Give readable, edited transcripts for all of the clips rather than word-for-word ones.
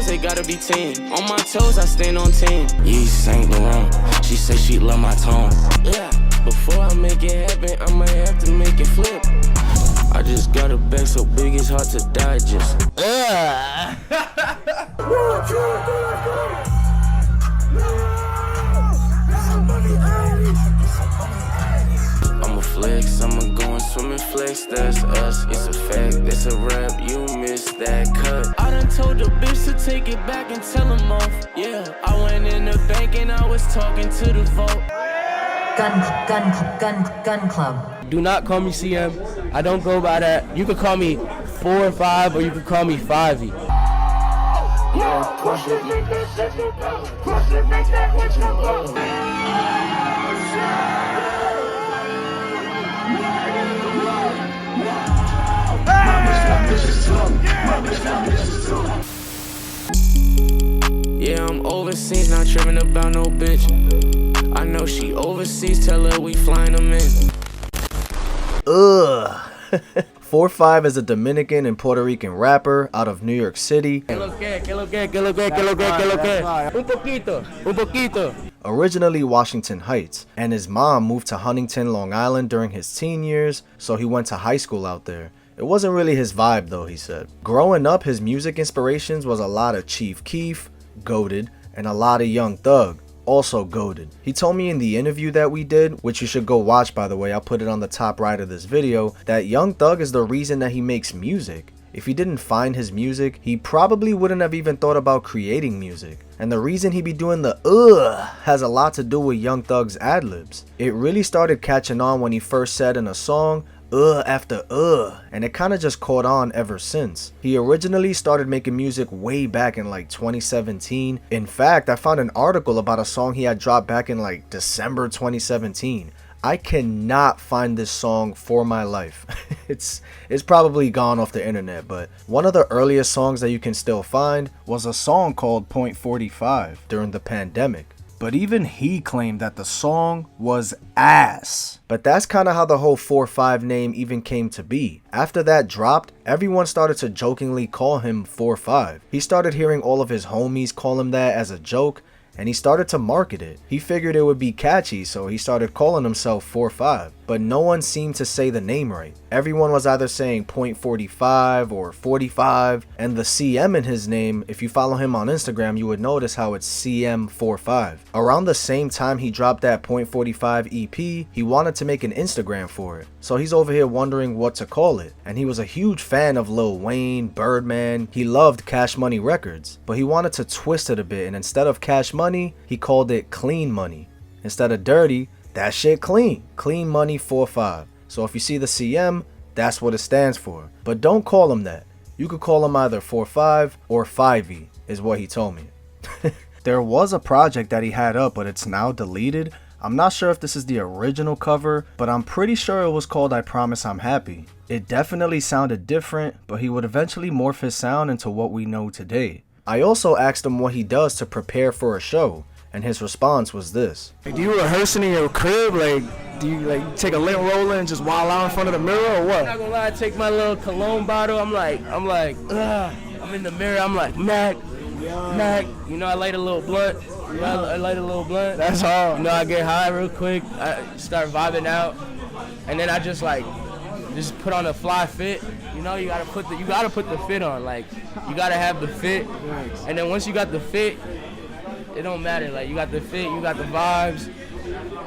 say gotta be 10. On my toes, I stand on 10. Yee Saint Laurent, she say she love my tone. Yeah, before I make it happen, I might have to make it flip. I just got a bag so big it's hard to digest. I'ma flex, I'ma go and swim and flex, that's us. It's a fact, it's a rap, you missed that cut. I done told the bitch to take it back and tell him off. Yeah, I went in the bank and I was talking to the vault. Gun club. Do not call me CM. I don't go by that. You could call me FourFive or you could call me FiveY. Yeah, push it, make that shit your power. Push it, make that what you want. Yeah, I'm overseas, not tripping about no bitch. I know she overseas, tell her we flying them in. Ugh. FourFive is a Dominican and Puerto Rican rapper out of New York City. Un poquito. Originally Washington Heights, and his mom moved to Huntington, Long Island during his teen years, so he went to high school out there. It wasn't really his vibe though, he said. Growing up, his music inspirations was a lot of Chief Keef, goated, and a lot of Young Thug, also goated. He told me in the interview that we did, which you should go watch by the way, I'll put it on the top right of this video, that Young Thug is the reason that he makes music. If he didn't find his music, he probably wouldn't have even thought about creating music. And the reason he be doing the has a lot to do with Young Thug's ad-libs. It really started catching on when he first said in a song, after and it kind of just caught on ever since. He originally started making music way back in like 2017. In fact, I found an article about a song he had dropped back in like December 2017. I cannot find this song for my life. It's probably gone off the internet, but one of the earliest songs that you can still find was a song called .45 during the pandemic. But even he claimed that the song was ass. But that's kind of how the whole FourFive name even came to be. After that dropped, everyone started to jokingly call him FourFive. He started hearing all of his homies call him that as a joke, and he started to market it. He figured it would be catchy, so he started calling himself FourFive. But no one seemed to say the name right. Everyone was either saying .45 or 45, and the CM in his name, if you follow him on Instagram, you would notice how it's CM45. Around the same time he dropped that .45 EP, he wanted to make an Instagram for it. So he's over here wondering what to call it. And he was a huge fan of Lil Wayne, Birdman, he loved Cash Money Records, but he wanted to twist it a bit, and instead of Cash Money, he called it Clean Money. Instead of dirty, that shit clean. Clean Money 45. So if you see the CM, that's what it stands for. But don't call him that. You could call him either FourFive or FiveY, is what he told me. There was a project that he had up, but it's now deleted. I'm not sure if this is the original cover, but I'm pretty sure it was called I Promise I'm Happy. It definitely sounded different, but he would eventually morph his sound into what we know today. I also asked him what he does to prepare for a show, and his response was this. Do you rehearsing in your crib? Like, do you take a lint roller and just wild out in front of the mirror or what? I'm not gonna lie, I take my little cologne bottle, I'm like, I'm in the mirror, I'm like, Mac, you know, I light a little blunt. I light a little blunt. That's hard. You know, I get high real quick, I start vibing out, and then I just put on a fly fit. You know, you gotta put the fit on. Like, you gotta have the fit, and then once you got the fit, it don't matter. Like, you got the fit, you got the vibes.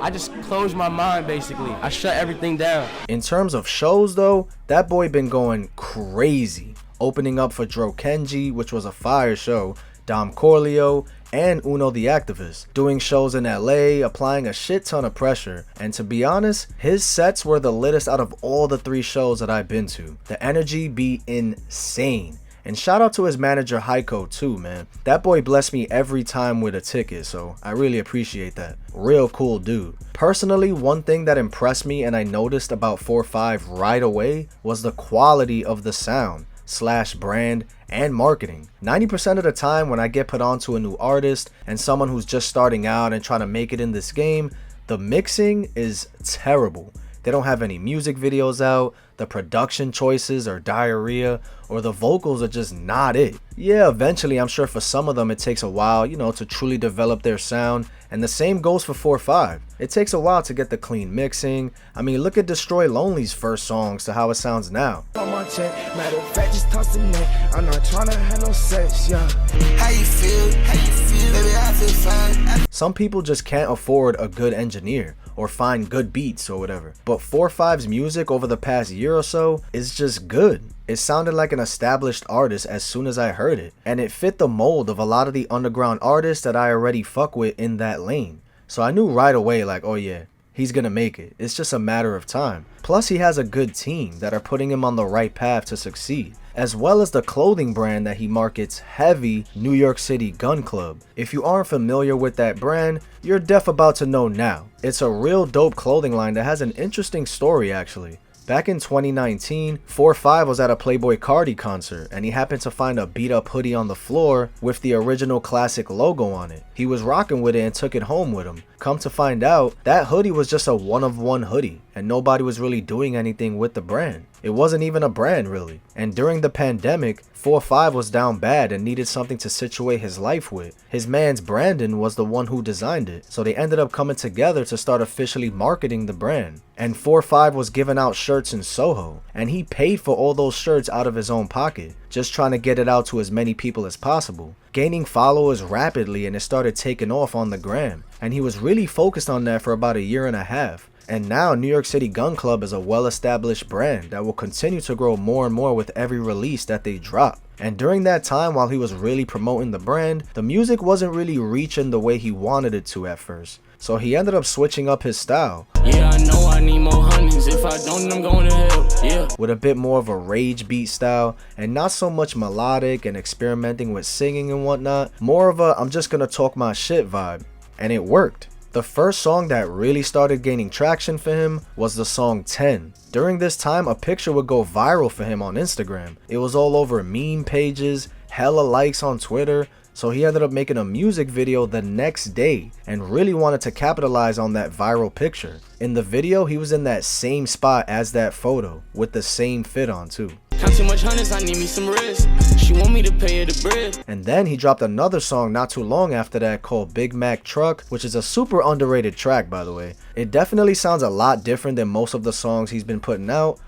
I just close my mind basically. I shut everything down. In terms of shows though, that boy been going crazy. Opening up for Dro Kenji, which was a fire show, Dom Corleo, and Uno the Activist, doing shows in LA, applying a shit ton of pressure. And to be honest, his sets were the littest out of all the 3 shows that I've been to. The energy be insane. And shout out to his manager Heiko too, man. That boy blessed me every time with a ticket, so I really appreciate that. Real cool dude. Personally, one thing that impressed me and I noticed about FourFive right away was the quality of the sound / brand and marketing. 90% of the time when I get put onto a new artist and someone who's just starting out and trying to make it in this game, the mixing is terrible. They don't have any music videos out, the production choices are diarrhea, or the vocals are just not it. Yeah, eventually I'm sure for some of them it takes a while, you know, to truly develop their sound, and the same goes for FourFive. It takes a while to get the clean mixing. I mean, look at Destroy Lonely's first songs to how it sounds now. On my check, matter of fact, just toss the neck. I'm not trying to have no sex, yeah. How you feel? How you feel? Baby, I feel fine. Some people just can't afford a good engineer or find good beats or whatever. But FourFive's music over the past year or so is just good. It sounded like an established artist as soon as I heard it, and it fit the mold of a lot of the underground artists that I already fuck with in that lane. So I knew right away, like, oh yeah, he's gonna make it. It's just a matter of time. Plus he has a good team that are putting him on the right path to succeed, as well as the clothing brand that he markets heavy, New York City Gun Club. If you aren't familiar with that brand, you're def about to know now. It's a real dope clothing line that has an interesting story actually. Back in 2019, FourFive was at a Playboi Carti concert and he happened to find a beat up hoodie on the floor with the original classic logo on it. He was rocking with it and took it home with him. Come to find out, that hoodie was just a one-of-one hoodie and nobody was really doing anything with the brand. It wasn't even a brand really. And during the pandemic, FourFive was down bad and needed something to situate his life with. His man's Brandon was the one who designed it, so they ended up coming together to start officially marketing the brand. And FourFive was giving out shirts in Soho, and he paid for all those shirts out of his own pocket, just trying to get it out to as many people as possible, gaining followers rapidly, and it started taking off on the gram. And he was really focused on that for about a year and a half. And now New York City Gun Club is a well-established brand that will continue to grow more and more with every release that they drop. And during that time while he was really promoting the brand, the music wasn't really reaching the way he wanted it to at first. So he ended up switching up his style. Yeah, I know I need more honeys. If I don't, I'm going to hell. Yeah. With a bit more of a rage beat style and not so much melodic and experimenting with singing and whatnot. More of a I'm just gonna talk my shit vibe. And it worked. The first song that really started gaining traction for him was the song 10. During this time, a picture would go viral for him on Instagram. It was all over meme pages, hella likes on Twitter, so he ended up making a music video the next day and really wanted to capitalize on that viral picture. In the video, he was in that same spot as that photo, with the same fit on too. Count too much hundreds, I need me some rest. She want me to pay her the bread. And then he dropped another song not too long after that called Big Mac Truck, which is a super underrated track by the way. It definitely sounds a lot different than most of the songs he's been putting out.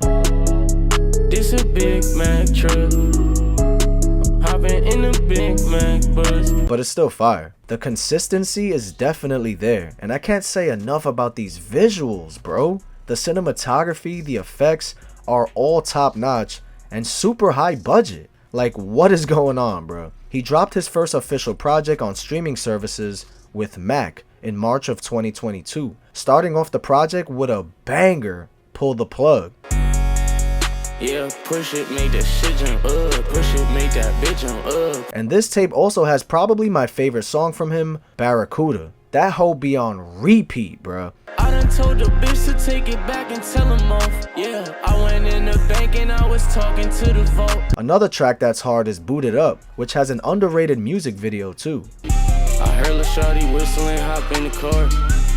This a Big Mac truck. Hopping in a Big Mac bus. But it's still fire. The consistency is definitely there, and I can't say enough about these visuals, bro. The cinematography, the effects are all top notch and super high budget. Like, what is going on, bro? He dropped his first official project on streaming services with Mac in March of 2022, starting off the project with a banger, Pull the Plug. Yeah, push it, make that shit jump up. Push it, make that bitch jump up. And this tape also has probably my favorite song from him, Barracuda. That hoe be on repeat, bro. I done told the bitch to take it back and tell him off. Yeah, I went in the bank and I was talking to the vault. Another track that's hard is Boot It Up, which has an underrated music video too. I heard Lil Shawty whistling, hop in the car.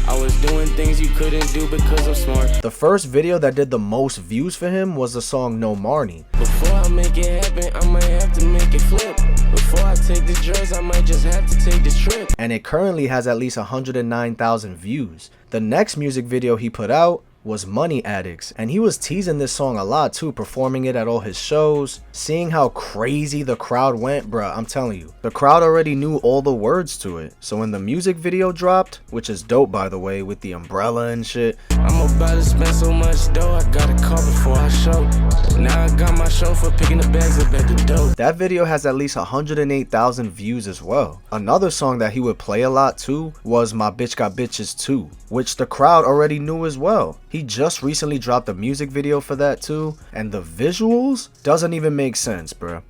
I was doing things you couldn't do because I'm smart. The first video that did the most views for him was the song No Marnie. Before I make it happen, I might have to make it flip. Before I take this drugs, I might just have to take this trip. And it currently has at least 109,000 views. The next music video he put out was Money Addicts, and he was teasing this song a lot too, performing it at all his shows. Seeing how crazy the crowd went, bruh, I'm telling you, the crowd already knew all the words to it. So when the music video dropped, which is dope by the way, with the umbrella and shit, I'm about to spend so much dough, I got a call before I show. Now I got my chauffeur picking the bags up at the door. That video has at least 108,000 views as well. Another song that he would play a lot too was My Bitch Got Bitches Too, which the crowd already knew as well. He just recently dropped a music video for that too, and the visuals doesn't even make sense, bro.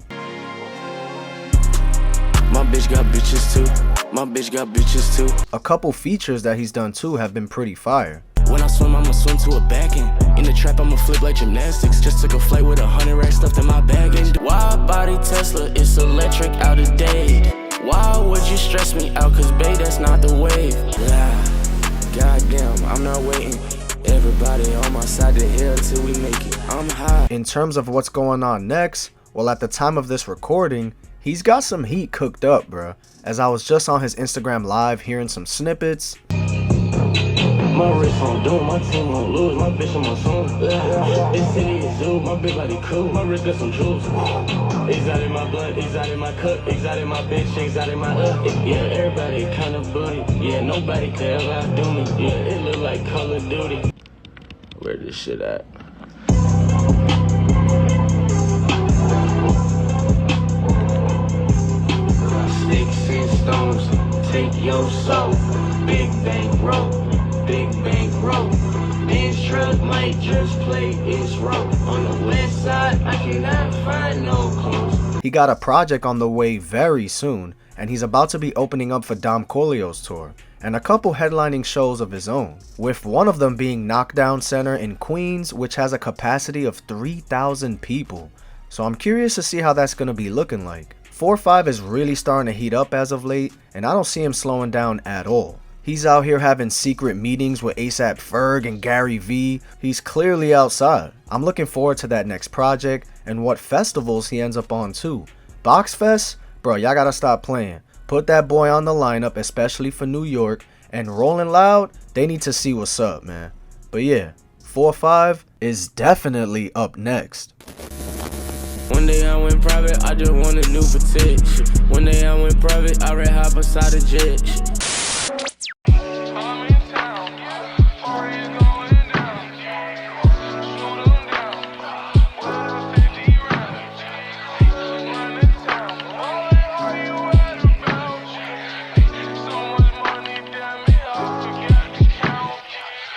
My bitch got bitches too. My bitch got bitches too. A couple features that he's done too have been pretty fire. When I swim, I'ma swim to a back end. In the trap, I'ma flip like gymnastics. Just took a flight with 100 racks stuffed in my baggage. Wide body Tesla, it's electric, out of date. Why would you stress me out? Cause babe, that's not the wave. Goddamn, I'm not waiting. Everybody on my side to hell till we make it. I'm high. In terms of what's going on next, Well, at the time of this recording, he's got some heat cooked up, bruh, as I was just on his Instagram live hearing some snippets. My wrist on doom, my team won't lose, my bitch on my song. This city is zoo, my big body cool, my wrist got some jewels. Exotic my blood, exotic my cup, exotic my bitch, exotic my yeah, everybody kinda bloody. Yeah, nobody can ever outdo me. Yeah, it look like Call of Duty. Where this shit at? Sticks and stones, take your soul. Big bank roll. Big bank roll. Benz truck might just play its role. On the west side, I cannot find no clothes. He got a project on the way very soon, and he's about to be opening up for Dom Corleo's tour, and a couple headlining shows of his own, with one of them being Knockdown Center in Queens, which has a capacity of 3,000 people. So I'm curious to see how that's going to be looking like. FourFive is really starting to heat up as of late, and I don't see him slowing down at all. He's out here having secret meetings with ASAP Ferg and Gary V. He's clearly outside. I'm looking forward to that next project and what festivals he ends up on too. Box Fest? Bro, y'all gotta stop playing. Put that boy on the lineup, especially for New York. And Rolling Loud, they need to see what's up, man. But yeah, FourFive is definitely up next. One day I went private, I just want a new petite. One day I went private, I ran hop beside a jet.